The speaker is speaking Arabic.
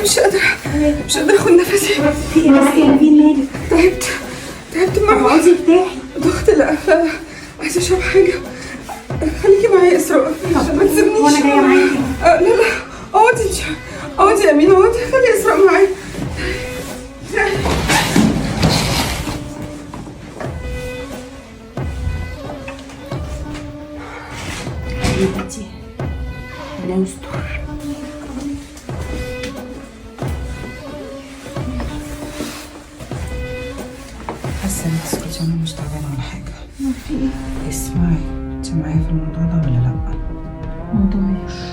مش قادرة اخد نفسي. في ايه بس يا نبيل مالك؟ تعبت مروة. عاوزة ارتاحي. ضغط. لا عايزة اشرب حاجة. خليكي معايا اسراء عشان ما تسيبنيش. وانا جاية معاكي. لا اقعدي يا امينة، اقعدي، خلي اسراء معايا. حبيبتي ربنا يستر. حاسة انك تسكتي وانا مش تعبانة ولا حاجة. اسمعي، انت معايا في الموضوع ده ولا لا؟ موضوع ايه؟